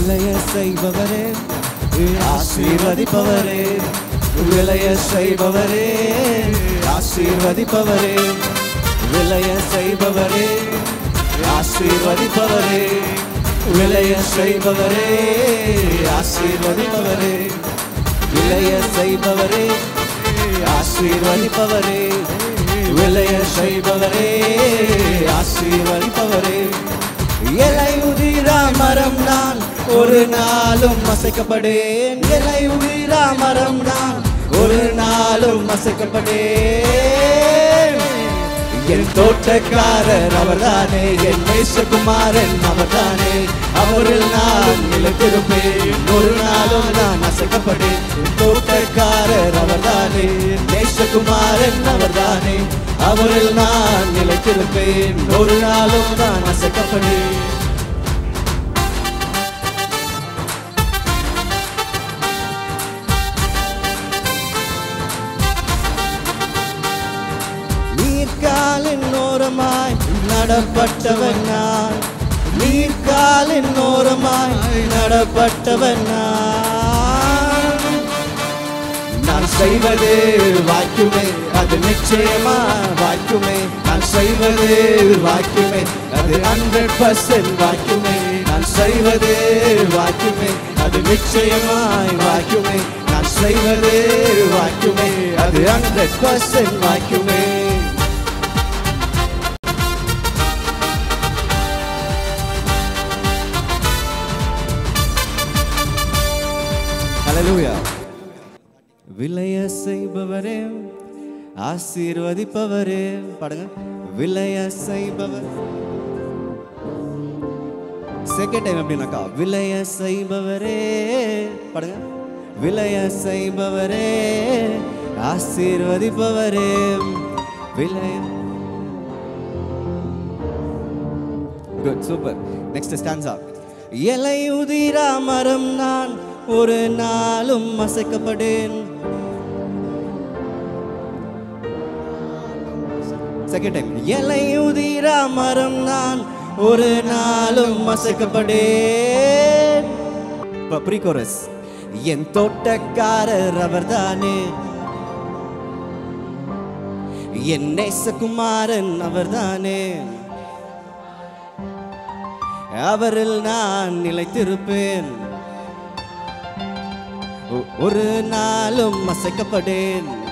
விளைய செய்பவரே, ஆசீர்வதிப்பவரே, விளைய செய்பவரே, ஆசீர்வதிப்பவரே, விளைய செய்பவரே, ஆசீர்வதிப்பவரே, விளைய செய்பவரே, ஆசீர்வதிப்பவரே, விளைய செய்பவரே, ஆசீர்வதிப்பவரே, விளைய செய்பவரே, ஆசீர்வதிப்பவரே. இலையுதிரா மரம் நான், ஒரு நாளும் அசைக்கப்படேன். இலையுதிரா மரம் நான், ஒரு நாளும் அசைக்கப்படேன். என் தோட்டக்காரர் அவர்தானே, என் நேசகுமாரன் அவர்தானே, அவரில் நான் நிலைத்திருப்பேன். ஒரு நாளும் நான் அசைக்கப்படேன். என் தோட்டக்காரர் அவர்தானே, நேசகுமாரன் அவர்தானே, அவரில் நான் நிலைத்திருப்பேன். ஒரு நாளும் நான் அசைக்கப்படேன். நீர்காலின் ஓரமாய் நடப்பட்டவன் நான், நீர்காலின் ஓரமாய் நடப்பட்டவன் நான். நான் செய்வது வாய்க்குமே, அது நிச்சயமா வாய்க்குமே. நான் செய்வது வாய்க்குமே, அது 100% வாய்க்குமே. நான் செய்வது வாய்க்குமே, அது நிச்சயமாய் வாய்க்குமே. நான் செய்வது வாய்க்குமே, அது 100% வாய்க்குமே. ஹல்லேலூயா. விளைய செய்பவரே, ஆசீர்வதிப்பவரே, பாடுங்க. விளைய செய்பவர். செகண்ட் டைம் எப்படின்னாக்கா, விளைய செய்பவரே, பாடுங்க. விளைய செய்பவரே, ஆசீர்வதிப்பவரே, விளைய. Good, super. Next stanza. இலையுதிரா மரம் நான், ஒரு நாளும் அசைக்கப்படேன். Second time. இலையுதிரா மரம் நான், ஒரு நாளும் அசைக்கப்படேன். Pre chorus. என் தோட்டக்காரர் அவர்தானே, என் நேசகுமாரன் அவர்தானே, அவரில் நான் நிலைத்திருப்பேன். ஒரு நாளும் அசைக்கப்படேன்.